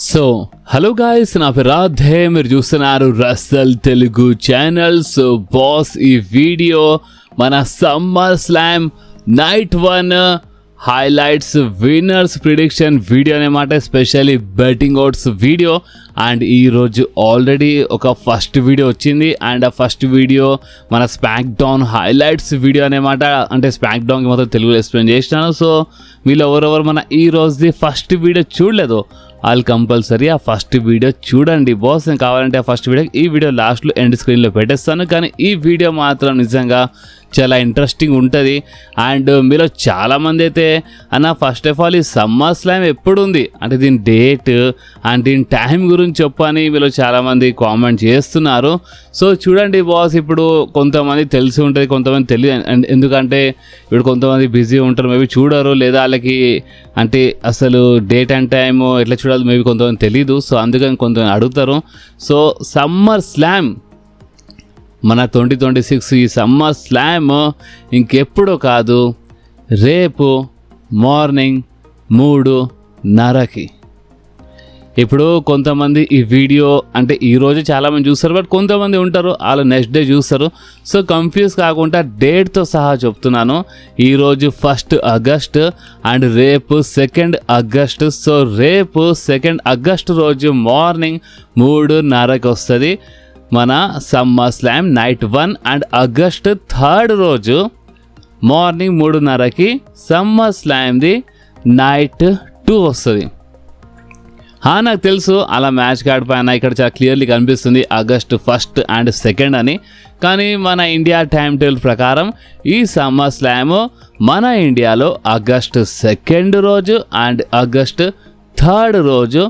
So hello guys, నా పేరు రాధే, మీరు చూస్తున్నారు wrestle Telugu channel. So boss, ఈ వీడియో మన SummerSlam night 1 highlights winners prediction video అనమాట. Especially betting odds video. And ఈరోజు ఆల్రెడీ ఒక ఫస్ట్ వీడియో వచ్చింది. అండ్ ఆ ఫస్ట్ వీడియో మన స్పాక్ డౌన్ హైలైట్స్ వీడియో అనమాట. అంటే స్పాక్ డౌన్కి మొత్తం తెలుగులో ఎక్స్ప్లెయిన్ చేసినాను. సో వీళ్ళు ఎవరెవరు మన ఈ రోజుది ఫస్ట్ వీడియో చూడలేదు, వాళ్ళు కంపల్సరీ ఆ ఫస్ట్ వీడియో చూడండి బాస్. నేను కావాలంటే ఆ ఫస్ట్ వీడియో ఈ వీడియో లాస్ట్లో ఎండ్ స్క్రీన్లో పెట్టేస్తాను. కానీ ఈ వీడియో మాత్రం నిజంగా చాలా ఇంట్రెస్టింగ్ ఉంటుంది. అండ్ మీలో చాలామంది అయితే అన్న ఫస్ట్ ఆఫ్ ఆల్ ఈ సమ్మర్ స్లామ్ ఎప్పుడు ఉంది అంటే దీని డేట్ అండ్ దీని టైం గురించి చెప్పని మీలో చాలామంది కామెంట్ చేస్తున్నారు. సో చూడండి బాస్, ఇప్పుడు కొంతమంది తెలిసి ఉంటుంది, కొంతమంది తెలియదు. ఎందుకంటే ఇప్పుడు కొంతమంది బిజీ ఉంటారు, మేబీ చూడరు, లేదా వాళ్ళకి అంటే అసలు డేట్ అండ్ టైమ్ ఎట్లా చూడాలి మేబీ కొంతమంది తెలీదు. సో అందుకని కొంతమంది అడుగుతారు. సో సమ్మర్ స్లామ్ మన 2026 ఈ సమ్మర్ స్లామ్ ఇంకెప్పుడు కాదు, రేపు మార్నింగ్ 3:30కి. ఇప్పుడు కొంతమంది ఈ వీడియో అంటే ఈరోజు చాలామంది చూస్తారు, బట్ కొంతమంది ఉంటారు వాళ్ళు నెక్స్ట్ డే చూస్తారు. సో కన్ఫ్యూజ్ కాకుండా డేట్తో సహా చెప్తున్నాను. ఈరోజు 1 ఆగస్ట్ అండ్ రేపు 2 ఆగస్ట్. సో రేపు 2 ఆగస్ట్ రోజు మార్నింగ్ 3:30కి వస్తుంది మన SummerSlam night 1. And August 3 రోజు మార్నింగ్ 3:30కి సమ్మర్ స్లామ్ది నైట్ 2 వస్తుంది. నాకు తెలుసు అలా మ్యాచ్ కార్డ్ పైన ఇక్కడ చాలా క్లియర్లీ కనిపిస్తుంది ఆగస్ట్ 1 అండ్ 2 అని. కానీ మన ఇండియా టైం టేబుల్ ప్రకారం ఈ సమ్మర్ స్లామ్ మన ఇండియాలో ఆగస్ట్ 2 రోజు అండ్ ఆగస్ట్ 3 రోజు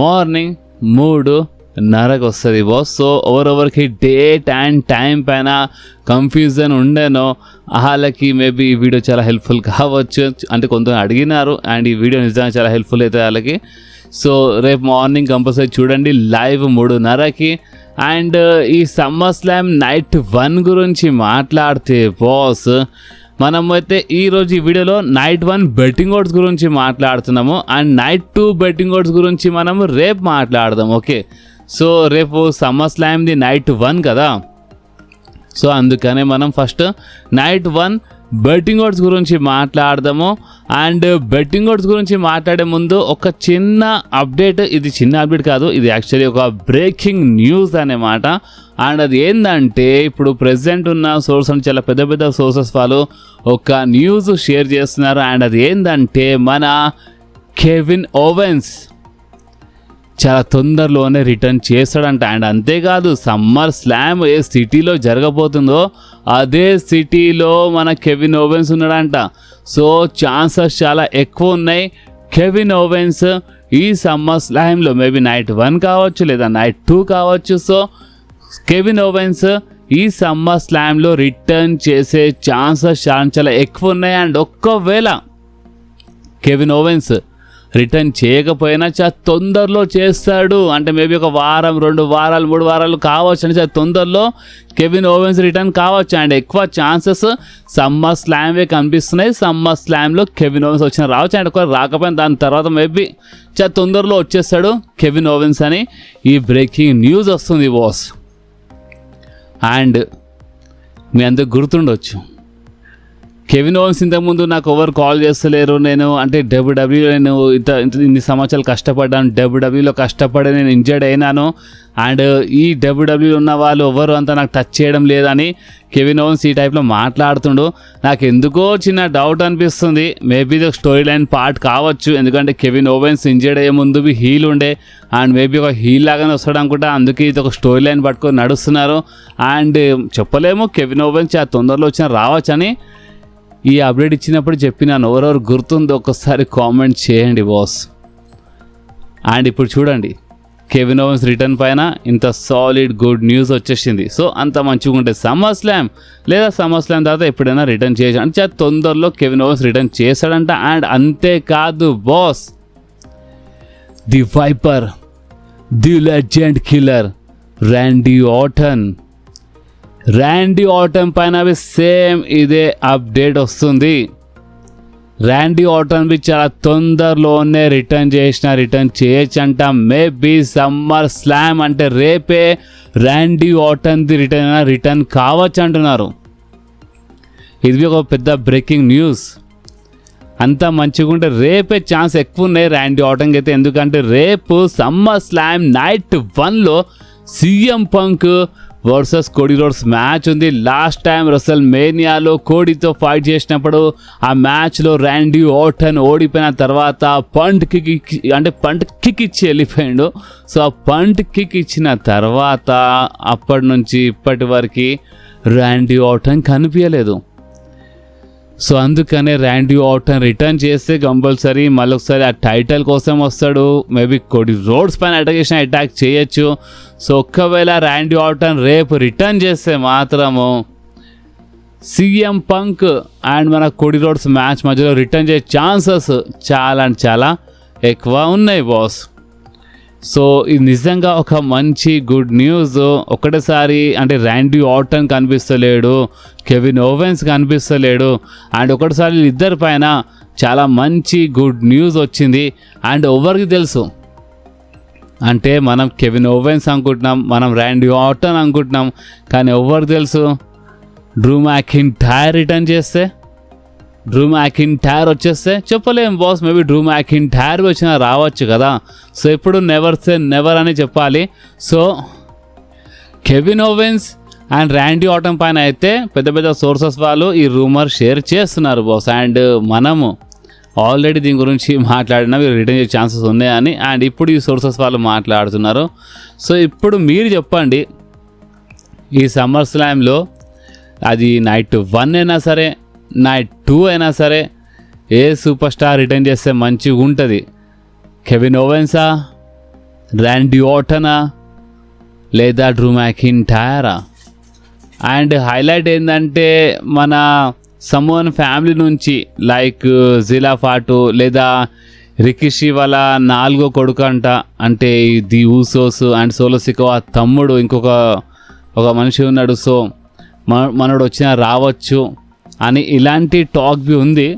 మార్నింగ్ 3:30కి వస్తుంది బాస్. సో ఎవరెవరికి డేట్ అండ్ టైం పైన కన్ఫ్యూజన్ ఉండేనో వాళ్ళకి మేబీ ఈ వీడియో చాలా హెల్ప్ఫుల్ కావచ్చు. అంటే కొంతమంది అడిగినారు అండ్ ఈ వీడియో నిజంగా చాలా హెల్ప్ఫుల్ అవుతుంది వాళ్ళకి. సో రేపు మార్నింగ్ కంపల్సరీ చూడండి లైవ్ 3:30కి. అండ్ ఈ సమ్మర్ స్లామ్ నైట్ 1 గురించి మాట్లాడితే బాస్, మనమైతే ఈరోజు ఈ వీడియోలో నైట్ 1 బెట్టింగ్ ఓడ్స్ గురించి మాట్లాడుతున్నాము. అండ్ నైట్ 2 బెట్టింగ్ ఓడ్స్ గురించి మనము రేపు మాట్లాడదాం. ఓకే, సో రేపు సమ్మర్ స్లామ్ది నైట్ 1 కదా. సో అందుకనే మనం ఫస్ట్ నైట్ 1 బెట్టింగ్ ఓడ్స్ గురించి మాట్లాడదాము. అండ్ బెట్టింగ్ ఓడ్స్ గురించి మాట్లాడే ముందు ఒక చిన్న అప్డేట్. ఇది చిన్న అప్డేట్ కాదు, ఇది యాక్చువల్లీ ఒక బ్రేకింగ్ న్యూస్ అన్నమాట. అండ్ అది ఏంటంటే ఇప్పుడు ప్రెసెంట్ ఉన్న సోర్స్ అంటే చాలా పెద్ద పెద్ద సోర్సెస్ వాళ్ళు ఒక న్యూస్ షేర్ చేస్తున్నారు. అండ్ అది ఏంటంటే మన కెవిన్ ఓవెన్స్ చాలా తొందరలోనే రిటర్న్ చేస్తాడంట. అండ్ అంతేకాదు సమ్మర్ స్లామ్ ఏ సిటీలో జరగబోతుందో అదే సిటీలో మన కెవిన్ ఓవెన్స్ ఉన్నాడంట. సో ఛాన్సెస్ చాలా ఎక్కువ ఉన్నాయి కెవిన్ ఓవెన్స్ ఈ సమ్మర్ స్లామ్లో మేబీ నైట్ 1 కావచ్చు లేదా నైట్ 2 కావచ్చు. సో కెవిన్ ఓవెన్స్ ఈ సమ్మర్ స్లామ్లో రిటర్న్ చేసే ఛాన్సెస్ చాలా ఎక్కువ ఉన్నాయి. అండ్ ఒక్కవేళ కెవిన్ ఓవెన్స్ రిటర్న్ చేయకపోయినా చాలా తొందరలో చేస్తాడు. అంటే మేబీ ఒక వారం, 2 వారాలు, 3 వారాలు కావచ్చు అని చాలా తొందరలో కెవిన్ ఓవెన్స్ రిటర్న్ కావచ్చు. అండ్ ఎక్కువ ఛాన్సెస్ సమ్మర్ స్లామ్వే కనిపిస్తున్నాయి. సమ్మర్ స్లామ్లో కెవిన్ ఓవెన్స్ వచ్చిన రావచ్చు. అండ్ ఒకవేళ రాకపోయినా దాని తర్వాత మేబీ చాలా తొందరలో వచ్చేస్తాడు కెవిన్ ఓవెన్స్ అని ఈ బ్రేకింగ్ న్యూస్ వస్తుంది బాస్. అండ్ మీ అందరికి గుర్తుండొచ్చు, కెవిన్ ఓవెన్స్ ఇంతకుముందు నాకు ఎవరు కాల్ చేస్తలేరు. నేను అంటే డబ్ల్యూడబ్ల్యూలో నేను ఇన్ని సంవత్సరాలు కష్టపడ్డాను, డబ్ల్యూడబ్ల్యూలో కష్టపడి నేను ఇంజర్డ్ అయినాను. అండ్ ఈ డబ్ల్యూడబ్ల్యూలో ఉన్న వాళ్ళు ఎవరు అంతా నాకు టచ్ చేయడం లేదని కెవిన్ ఓవెన్స్ ఈ టైప్లో మాట్లాడుతుండు. నాకు ఎందుకో చిన్న డౌట్ అనిపిస్తుంది. మేబీ ఇది ఒక స్టోరీ లైన్ పార్ట్ కావచ్చు. ఎందుకంటే కెవిన్ ఓవెన్స్ ఇంజర్డ్ అయ్యే ముందు హీల్ ఉండే అండ్ మేబీ ఒక హీల్ లాగానే వస్తాడు అనుకుంటా. అందుకే ఇది ఒక స్టోరీ లైన్ పట్టుకొని నడుస్తున్నారు. అండ్ చెప్పలేము కెవిన్ ఓవెన్స్ చాలా తొందరలో వచ్చిన రావచ్చని ఈ అప్డేట్ ఇచ్చినప్పుడు చెప్పినాను. ఎవరెవరు గుర్తుందో ఒక్కసారి కామెంట్ చేయండి బాస్. అండ్ ఇప్పుడు చూడండి కెవిన్ ఓవెన్స్ రిటర్న్ పైన ఇంత సాలిడ్ గుడ్ న్యూస్ వచ్చేసింది. సో అంత మంచిగా ఉంటుంది సమ్మర్ స్లామ్ లేదా సమ్మర్ స్లామ్ తర్వాత ఎప్పుడైనా రిటర్న్ చేయొచ్చు. అంటే చాలా తొందరలో కెవిన్ ఓవెన్స్ రిటర్న్ చేస్తాడంట. అండ్ అంతేకాదు boss, the viper, the legend killer Randy Orton పైన సేమ్ ఇదే అప్డేట్ వస్తుంది. ర్యాండీ ఆర్టన్ చాలా తొందరలోనే రిటర్న్ చేయొచ్చు అంట. మేబీ సమ్మర్ స్లామ్ అంటే రేపే ర్యాండీ ఆర్టన్ది రిటర్న్ కావచ్చు అంటున్నారు. ఇది ఒక పెద్ద బ్రేకింగ్ న్యూస్. అంతా మంచిగా ఉంటే రేపే ఛాన్స్ ఎక్కువ ఉన్నాయి ర్యాండీ ఆర్టన్కి అయితే. ఎందుకంటే రేపు సమ్మర్ స్లామ్ నైట్ 1లో CM Punk versus Cody Rhodes match ఉంది. లాస్ట్ టైం రెసల్ మేనియాలో కోడీతో ఫైట్ చేసినప్పుడు ఆ మ్యాచ్లో ర్యాండీ ఆర్టన్ ఓడిపోయిన తర్వాత పంట్ కిక్ ఇచ్చి వెళ్ళిపోయాడు. సో ఆ పంట్ కిక్ ఇచ్చిన తర్వాత అప్పటి నుంచి ఇప్పటి వరకు ర్యాండీ ఆర్టన్ కనిపించలేదు. సో అందుకనే ర్యాండీ ఆర్టన్ రిటర్న్ చేస్తే కంపల్సరీ మళ్ళొకసారి ఆ టైటిల్ కోసం వస్తాడు. మేబీ కోడీ రోడ్స్ పైన అటాక్ చేయొచ్చు. సో ఒక్కవేళ ర్యాండీ ఆర్టన్ రేపు రిటర్న్ చేస్తే మాత్రము CM Punk అండ్ మన కోడీ రోడ్స్ మ్యాచ్ మధ్యలో రిటర్న్ చేసే ఛాన్సెస్ చాలా ఎక్కువ ఉన్నాయి బాస్. సో ఇది నిజంగా ఒక మంచి గుడ్ న్యూస్. ఒకటేసారి అంటే ర్యాండీ ఆర్టన్ కనిపిస్తలేడు, కెవిన్ ఓవెన్స్ కనిపిస్తలేడు, అండ్ ఒకటిసారి ఇద్దరి పైన చాలా మంచి గుడ్ న్యూస్ వచ్చింది. అండ్ ఎవరికి తెలుసు అంటే మనం కెవిన్ ఓవెన్స్ అనుకుంటున్నాం, మనం ర్యాండీ ఆర్టన్ అనుకుంటున్నాం, కానీ ఎవరికి తెలుసు డ్రూ మ్యాకింటైర్ రిటర్న్ చేస్తే, డ్రూ మ్యాకింటైర్ వచ్చేస్తే చెప్పలేం బాస్. మేబీ డ్రూ మ్యాకింటైర్ వచ్చినా రావచ్చు కదా. సో ఇప్పుడు నెవర్ సే నెవర్ అని చెప్పాలి. So Kevin ovens and Randy Orton పైన అయితే పెద్ద సోర్సెస్ వాళ్ళు ఈ రూమర్ షేర్ చేస్తున్నారు బాస్. అండ్ మనము ఆల్రెడీ దీని గురించి మాట్లాడినా మీరు రిటర్న్ చేసే ఛాన్సెస్ ఉన్నాయని, అండ్ ఇప్పుడు ఈ సోర్సెస్ వాళ్ళు మాట్లాడుతున్నారు. సో ఇప్పుడు మీరు చెప్పండి, ఈ సమ్మర్ స్లామ్లో అది నైట్ 1 అయినా సరే నైట్ 2 అయినా సరే ఏ సూపర్ స్టార్ రిటర్న్ చేస్తే మంచిగా ఉంటుంది? కెవిన్ ఓవెన్సా, ర్యాండీ ఆర్టనా, లేదా డ్రూ మ్యాకింటైరా? అండ్ హైలైట్ ఏంటంటే మన సమోన్ ఫ్యామిలీ నుంచి లైక్ జిలా ఫాటు లేదా రికిషి వాళ్ళ 4వ కొడుకు అంట, అంటే the Usos and solo Sikoa తమ్ముడు ఒక మనిషి ఉన్నాడు. సో మనోడు వచ్చినా రావచ్చు అని ఇలాంటి టాక్ బి ఉంది.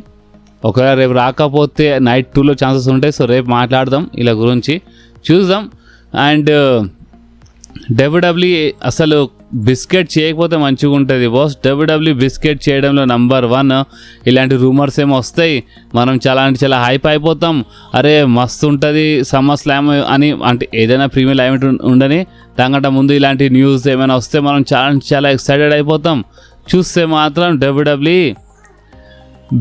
ఒకవేళ రేపు రాకపోతే నైట్ 2లో ఛాన్సెస్ ఉంటాయి. సో రేపు మాట్లాడదాం ఇలా గురించి, చూద్దాం. అండ్ WWE అసలు బిస్కెట్ చేయకపోతే మంచిగా ఉంటుంది బాస్. WWE బిస్కెట్ చేయడంలో నంబర్ 1. ఇలాంటి రూమర్స్ ఏమో వస్తాయి, మనం చాలా హైప్ అయిపోతాం, అరే మస్తు ఉంటుంది సమ్మర్ స్లామ్ అని. అంటే ఏదైనా ప్రీమియర్ ఈవెంట్ ఉండని దానికంటే ముందు ఇలాంటి న్యూస్ ఏమైనా వస్తే మనం చాలా ఎక్సైటెడ్ అయిపోతాం. చూస్తే మాత్రం WWE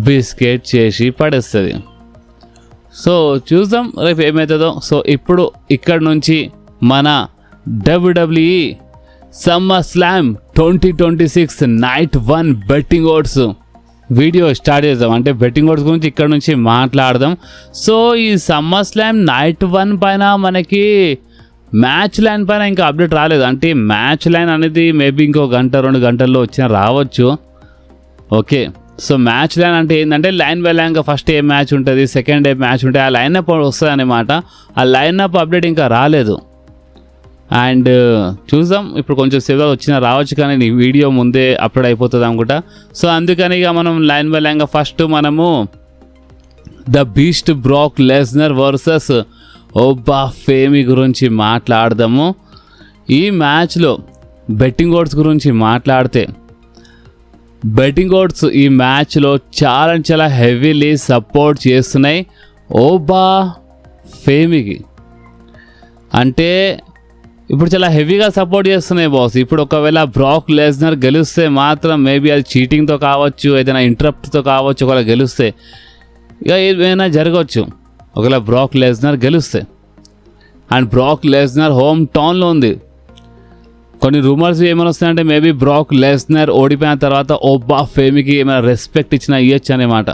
బిస్కెట్ చేసి పడేస్తుంది. సో చూద్దాం రేపు ఏమవుతుందో. సో ఇప్పుడు ఇక్కడ నుంచి మన WWE summer slam 2026 night 1 betting odds video start చేద్దాం. అంటే బెట్టింగ్ ఓడ్స్ గురించి ఇక్కడ నుంచి మాట్లాడదాం. సో ఈ సమ్మర్ స్లామ్ నైట్ 1 పైన మనకి మ్యాచ్ లైన్ పైన ఇంకా అప్డేట్ రాలేదు. అంటే మ్యాచ్ లైన్ అనేది మేబీ ఇంకో 1-2 గంటల్లో వచ్చినా రావచ్చు. ఓకే, సో మ్యాచ్ లైన్ అంటే ఏంటంటే లైన్ బై లైన్గా ఫస్ట్ ఏ మ్యాచ్ ఉంటుంది, సెకండ్ ఏ మ్యాచ్ ఉంటుంది, ఆ లైనప్ వస్తుంది అనమాట. ఆ లైనప్ అప్డేట్ ఇంకా రాలేదు. అండ్ చూద్దాం, ఇప్పుడు కొంచెం సేపు వచ్చినా రావచ్చు, కానీ నీ వీడియో ముందే అప్లోడ్ అయిపోతుంది అనుకుంటా. సో అందుకని ఇక మనం లైన్ బై లైన్గా ఫస్ట్ మనము the beast Brock Lesnar versus Oba Femi గురించి మాట్లాడదాము. ఈ మ్యాచ్లో బెట్టింగ్ ఓడ్స్ గురించి మాట్లాడితే బెట్టింగ్ ఓడ్స్ ఈ మ్యాచ్లో చాలా హెవీలీ సపోర్ట్ చేస్తున్నాయి ఓబా ఫేమికి. అంటే ఇప్పుడు చాలా హెవీగా సపోర్ట్ చేస్తున్నాయి బాస్. ఇప్పుడు ఒకవేళ బ్రాక్ లెస్నర్ గెలిస్తే మాత్రం మేబీ అది చీటింగ్తో కావచ్చు, ఏదైనా ఇంటరప్ట్తో కావచ్చు. ఒకవేళ గెలిస్తే ఇక ఏమైనా జరగవచ్చు ఒకవేళ బ్రాక్ లెస్నర్ గెలిస్తే. అండ్ బ్రాక్ లెస్నర్ హోమ్ టౌన్లో ఉంది. కొన్ని రూమర్స్ ఏమైనా వస్తాయంటే మేబీ బ్రాక్ లెస్నర్ ఓడిపోయిన తర్వాత ఓబా ఫేమికి ఏమైనా రెస్పెక్ట్ ఇవ్వచ్చు అనేమాట.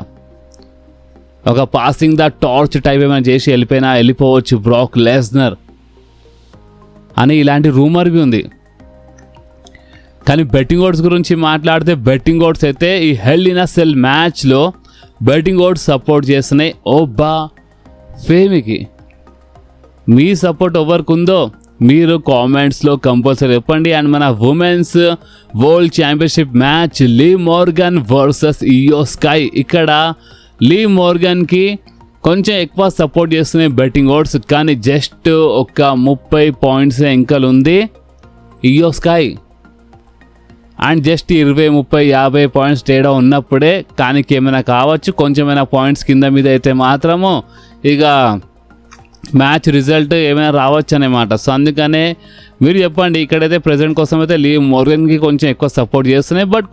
ఒక పాసింగ్ ద టార్చ్ టైప్ ఏమైనా చేసి వెళ్ళిపోవచ్చు బ్రాక్ లెస్నర్ అని ఇలాంటి రూమర్వి ఉంది. కానీ బెట్టింగ్ ఓడ్స్ గురించి మాట్లాడితే బెట్టింగ్ ఓడ్స్ అయితే ఈ హెల్ ఇన్ అ సెల్ మ్యాచ్లో బెట్టింగ్ ఓడ్స్ సపోర్ట్ చేస్తున్నాయి ఓబా ఫేమికి. మీ సపోర్ట్ ఎవరికి ఉందో మీరు కామెంట్స్లో కంపల్సరీ చెప్పండి. అండ్ మన ఉమెన్స్ వరల్డ్ ఛాంపియన్షిప్ మ్యాచ్ లీ మోర్గన్ వర్సెస్ ఇయో స్కై. ఇక్కడ లీ మోర్గన్కి కొంచెం ఎక్కువ సపోర్ట్ చేస్తున్నాయి బెట్టింగ్ ఓడ్స్, కానీ జస్ట్ ఒక 30 పాయింట్స్ ఎంకలు ఉంది ఇయో స్కై. అండ్ జస్ట్ 20, 30, 50 పాయింట్స్ తేడా ఉన్నప్పుడే కానీ ఏమైనా కావచ్చు. కొంచెమైనా పాయింట్స్ కింద మీద అయితే మాత్రము ఇక మ్యాచ్ రిజల్ట్ ఏమైనా రావచ్చు అన్నమాట. సో అందుకనే మీరు చెప్పండి, ఇక్కడైతే ప్రెజెంట్ కోసం అయితే లీ మోర్గన్కి కొంచెం ఎక్కువ సపోర్ట్ చేస్తున్నాయి, బట్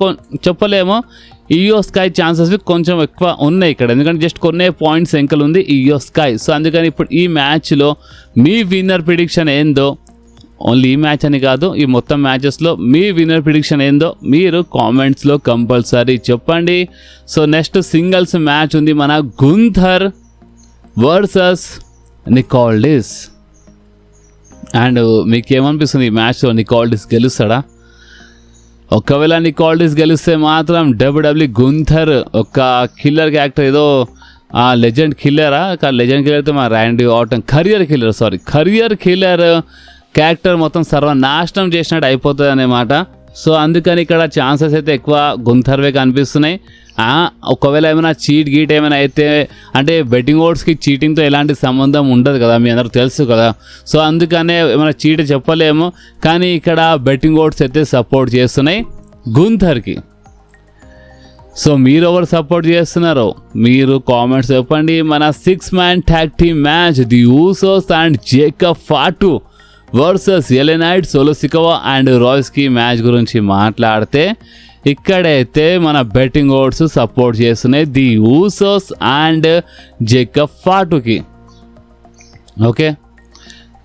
చెప్పలేము. ఇయో స్కై ఛాన్సెస్ కొంచెం ఎక్కువ ఉన్నాయి ఇక్కడ, ఎందుకంటే జస్ట్ కొన్ని పాయింట్స్ ఎంకలు ఉంది ఇయో స్కై. సో అందుకని ఇప్పుడు ఈ మ్యాచ్లో మీ విన్నర్ ప్రిడిక్షన్ ఏందో, ఓన్లీ ఈ మ్యాచ్ అని కాదు ఈ మొత్తం మ్యాచెస్లో మీ విన్నర్ ప్రిడిక్షన్ ఏందో మీరు కామెంట్స్లో కంపల్సరీ చెప్పండి. సో నెక్స్ట్ సింగిల్స్ మ్యాచ్ ఉంది మన గుంథర్ వర్సెస్ నికోల్డిస్. అండ్ మీకు ఏమనిపిస్తుంది ఈ మ్యాచ్లో నికోల్డిస్ గెలుస్తాడా? ఒకవేళ నికోల్డిస్ గెలిస్తే మాత్రం డబ్ల్యూడబ్ల్యూ గుంథర్ ఒక కిల్లర్ క్యారెక్టర్, ఏదో లెజెండ్ కిల్లరా, లెజెండ్ కిల్లర్ అయితే మన Randy Orton career killer character మొత్తం సర్వనాశనం చేసినట్టు అయిపోతుంది అన్నమాట. సో అందుకని ఇక్కడ ఛాన్సెస్ అయితే ఎక్కువ గుంథర్వే కనిపిస్తున్నాయి. ఒకవేళ ఏమైనా చీట్ గీట్ ఏమైనా అయితే, అంటే బెట్టింగ్ ఓడ్స్కి చీటింగ్తో ఎలాంటి సంబంధం ఉండదు కదా, మీ అందరూ తెలుసు కదా. సో అందుకనే ఏమైనా చీట్ చెప్పలేము, కానీ ఇక్కడ బెట్టింగ్ ఓడ్స్ అయితే సపోర్ట్ చేస్తున్నాయి గుంథర్కి. సో మీరు ఎవరు సపోర్ట్ చేస్తున్నారో మీరు కామెంట్స్ చెప్పండి. మన 6-man tag team match the Usos and Jacob Fatu versus LA Knight, Solo Sikoa and రాయ్స్కి మ్యాచ్ గురించి మాట్లాడితే ఇక్కడైతే మన బెట్టింగ్ ఓడ్స్ సపోర్ట్ చేస్తున్నాయి ది ఊసోస్ అండ్ జేకబ్ ఫాటుకి. ఓకే,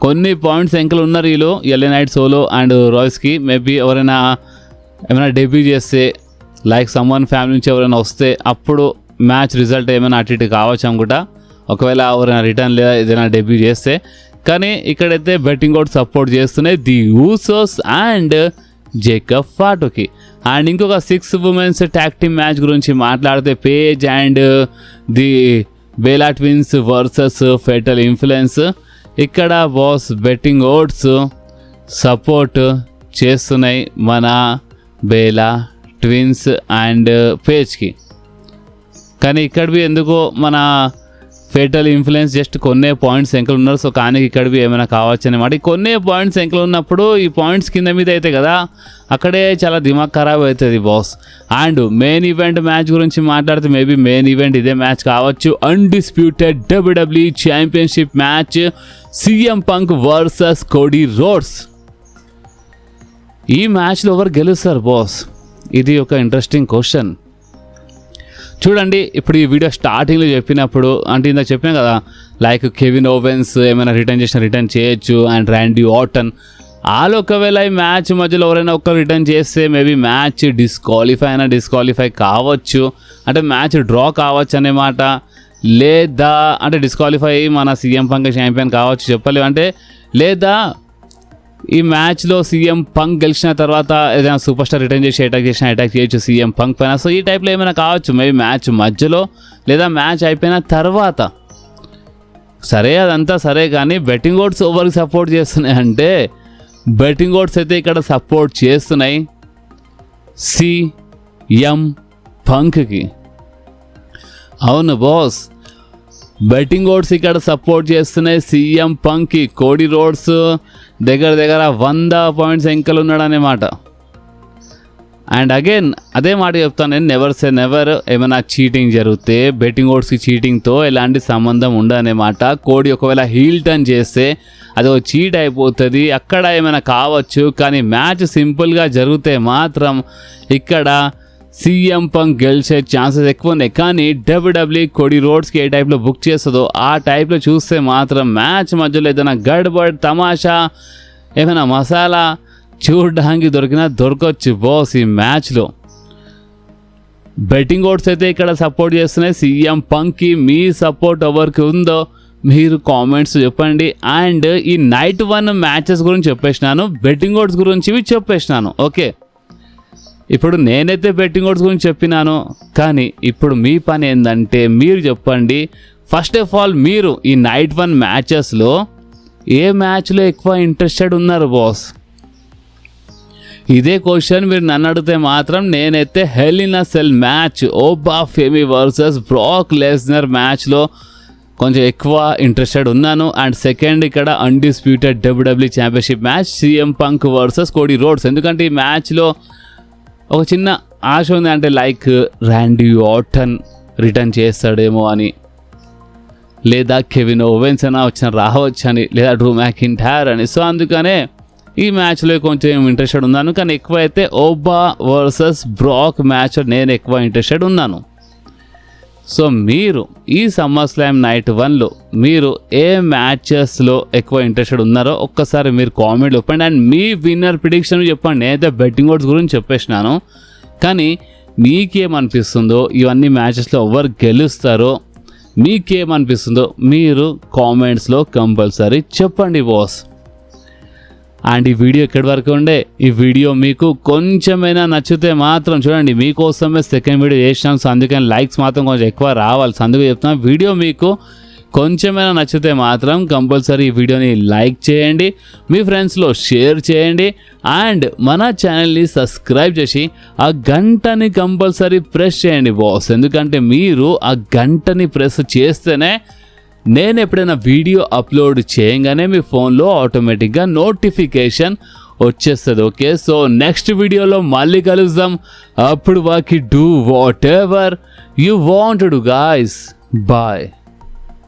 కొన్ని పాయింట్స్ ఎంకలు ఉన్నారు వీళ్ళు LA Knight, సోలో అండ్ రాయ్స్కి. మేబీ ఎవరైనా ఏమైనా డెబ్యూ చేస్తే లైక్ సమ్మన్ ఫ్యామిలీ నుంచి ఎవరైనా వస్తే అప్పుడు మ్యాచ్ రిజల్ట్ ఏమైనా అటు ఇటు కావచ్చు అనుకుంటా, ఒకవేళ ఎవరైనా రిటర్న్ లేదా ఏదైనా డెబ్యూ చేస్తే. కానీ ఇక్కడైతే బెట్టింగ్ ఓడ్ సపోర్ట్ చేస్తున్నాయి ది ఊసోస్ అండ్ జేకబ్ ఫాటుకి. అండ్ ఇంకొక 6 ఉమెన్స్ ట్యాగ్ టీమ్ మ్యాచ్ గురించి మాట్లాడితే Paige and the Bella twins versus fatal influence. ఇక్కడ బాస్ బెట్టింగ్ ఓడ్స్ సపోర్ట్ చేస్తున్నాయి మన బేలా ట్విన్స్ అండ్ పేజ్కి. కానీ ఇక్కడ ఎందుకో మన ఫేటల్ ఇన్ఫ్లుయెన్స్ జస్ట్ కొన్నే పాయింట్స్ ఎంకలు ఉన్నారు. సో కానీ ఇక్కడ ఏమైనా కావచ్చు అనమాట. ఈ కొన్నే పాయింట్స్ ఎంకలు ఉన్నప్పుడు ఈ పాయింట్స్ కింద మీద అయితే కదా, అక్కడే చాలా దిమాగ్ ఖరాబ్ అవుతుంది boss. And main event match గురించి మాట్లాడితే మేబీ మెయిన్ ఈవెంట్ ఇదే మ్యాచ్ కావచ్చు. Undisputed WWE championship match CM Punk versus Cody roads. ఈ మ్యాచ్లో ఎవరు గెలుస్తారు బాస్? ఇది ఒక ఇంట్రెస్టింగ్ క్వశ్చన్. చూడండి, ఇప్పుడు ఈ వీడియో స్టార్టింగ్లో చెప్పినప్పుడు, అంటే ఇందాక చెప్పినా కదా, లైక్ కెవిన్ ఓవెన్స్ ఏమైనా రిటర్న్ చేసినా రిటర్న్ చేయొచ్చు, అండ్ ర్యాండీ ఆర్టన్. వాళ్ళు ఒకవేళ ఈ మ్యాచ్ మధ్యలో ఎవరైనా ఒక్కరు రిటర్న్ చేస్తే మేబీ మ్యాచ్ డిస్క్వాలిఫై కావచ్చు, అంటే మ్యాచ్ డ్రా కావచ్చు అన్నమాట. లేదా అంటే డిస్క్వాలిఫై మన CM Punk ఛాంపియన్ కావచ్చు, చెప్పలేము. అంటే లేదా ఈ మ్యాచ్లో CM Punk గెలిచిన తర్వాత ఏదైనా సూపర్ స్టార్ రిటర్న్ చేసి అటాక్ చేయొచ్చు CM Punk పైన. సో ఈ టైప్లో ఏమైనా కావచ్చు, మేబీ మ్యాచ్ మధ్యలో లేదా మ్యాచ్ అయిపోయిన తర్వాత. సరే, అదంతా సరే, కానీ బెట్టింగ్ ఓడ్స్ ఎవరికి సపోర్ట్ చేస్తున్నాయి అంటే, బెట్టింగ్ ఓడ్స్ అయితే ఇక్కడ సపోర్ట్ చేస్తున్నాయి CM Punkకి. అవును బాస్, బెట్టింగ్ ఓడ్స్ ఇక్కడ సపోర్ట్ చేస్తున్నాయి CM Punkకి. కోడీ రోడ్స్ దగ్గర 100 పాయింట్స్ ఎంకలు ఉన్నాడనమాట. అండ్ అగైన్ అదే మాట చెప్తాను నేను, నెవర్ సే నెవర్. ఏమైనా చీటింగ్ జరిగితే బెట్టింగ్ ఓడ్స్కి చీటింగ్తో ఎలాంటి సంబంధం ఉండదన్నమాట. కోడీ ఒకవేళ హీల్ టర్న్ చేస్తే అది ఒక చీట్ అయిపోతుంది, అక్కడ ఏమైనా కావచ్చు. కానీ మ్యాచ్ సింపుల్గా జరిగితే మాత్రం ఇక్కడ CM Punk గెలిచే ఛాన్సెస్ ఎక్కువ ఉన్నాయి. కానీ WWE కోడీ రోడ్స్కి ఏ టైప్లో బుక్ చేస్తుందో ఆ టైప్లో చూస్తే మాత్రం మ్యాచ్ మధ్యలో ఏదైనా గడ్బడ్ తమాషా ఏమైనా మసాలా చూడడానికి దొరకొచ్చు బాస్. ఈ మ్యాచ్లో బెట్టింగ్ ఓడ్స్ అయితే ఇక్కడ సపోర్ట్ చేస్తున్నాయి CM Punkకి. మీ సపోర్ట్ ఎవరికి ఉందో మీరు కామెంట్స్ చెప్పండి. అండ్ ఈ నైట్ 1 మ్యాచెస్ గురించి చెప్పేసినాను, బెట్టింగ్ ఓడ్స్ గురించి చెప్పేసినాను. ఓకే, ఇప్పుడు నేనైతే బెట్టింగ్ ఓడ్స్ గురించి చెప్పినాను, కానీ ఇప్పుడు మీ పని ఏంటంటే మీరు చెప్పండి. ఫస్ట్ ఆఫ్ ఆల్ మీరు ఈ నైట్ 1 మ్యాచెస్లో ఏ మ్యాచ్లో ఎక్కువ ఇంట్రెస్టెడ్ ఉన్నారు బాస్? ఇదే క్వశ్చన్ మీరు నన్ను అడిగితే మాత్రం నేనైతే hell in a cell match Oba Femi versus Brock Lesnar మ్యాచ్లో కొంచెం ఎక్కువ ఇంట్రెస్టెడ్ ఉన్నాను. అండ్ సెకండ్ ఇక్కడ undisputed WWE championship match CM Punk versus Cody Rhodes. ఎందుకంటే ఈ మ్యాచ్లో ఒక చిన్న ఆశ ఉంది, అంటే లైక్ ర్యాండీ ఆర్టన్ రిటర్న్ చేస్తాడేమో అని, లేదా కెవిన్ ఓవెన్స్ అయినా రావచ్చని, లేదా డ్రూ మ్యాకింటైర్ అని. సో అందుకనే ఈ మ్యాచ్లో కొంచెం ఇంట్రెస్టెడ్ ఉన్నాను. కానీ ఎక్కువ అయితే ఓబా వర్సెస్ బ్రాక్ మ్యాచ్ నేను ఎక్కువ ఇంట్రెస్టెడ్ ఉన్నాను. సో మీరు ఈ సమ్మర్ స్లామ్ నైట్ 1లో మీరు ఏ మ్యాచెస్లో ఎక్కువ ఇంట్రెస్టెడ్ ఉన్నారో ఒక్కసారి మీరు కామెంట్ చెప్పండి. అండ్ మీ విన్నర్ ప్రిడిక్షన్ చెప్పండి. నేనైతే బెట్టింగ్ ఓట్స్ గురించి చెప్పేసినాను, కానీ మీకేమనిపిస్తుందో ఇవన్నీ మ్యాచెస్లో ఎవరు గెలుస్తారో మీకేమనిపిస్తుందో మీరు కామెంట్స్లో కంపల్సరీ చెప్పండి బాస్. అండ్ ఈ వీడియో ఎక్కడి వరకు ఉండే, ఈ వీడియో మీకు కొంచెమైనా నచ్చితే మాత్రం చూడండి, మీకోసమే సెకండ్ వీడియో చేసినాను. సో అందుకని లైక్స్ మాత్రం కొంచెం ఎక్కువ రావాలి. సో అందుకే చెప్తున్నాను, వీడియో మీకు కొంచెమైనా నచ్చితే మాత్రం కంపల్సరీ ఈ వీడియోని లైక్ చేయండి, మీ ఫ్రెండ్స్లో షేర్ చేయండి, అండ్ మన ఛానల్ని సబ్స్క్రైబ్ చేసి ఆ గంటని కంపల్సరీ ప్రెస్ చేయండి బాస్. ఎందుకంటే మీరు ఆ గంటని ప్రెస్ చేస్తేనే నేను ఎప్పుడైనా వీడియో అప్లోడ్ చేయగానే మీ ఫోన్లో ఆటోమేటిక్గా నోటిఫికేషన్ వచ్చేస్తుంది. ఓకే, సో నెక్స్ట్ వీడియోలో మళ్ళీ కలుద్దాం. అప్పుడు వాకి do whatever you want to guys. Bye.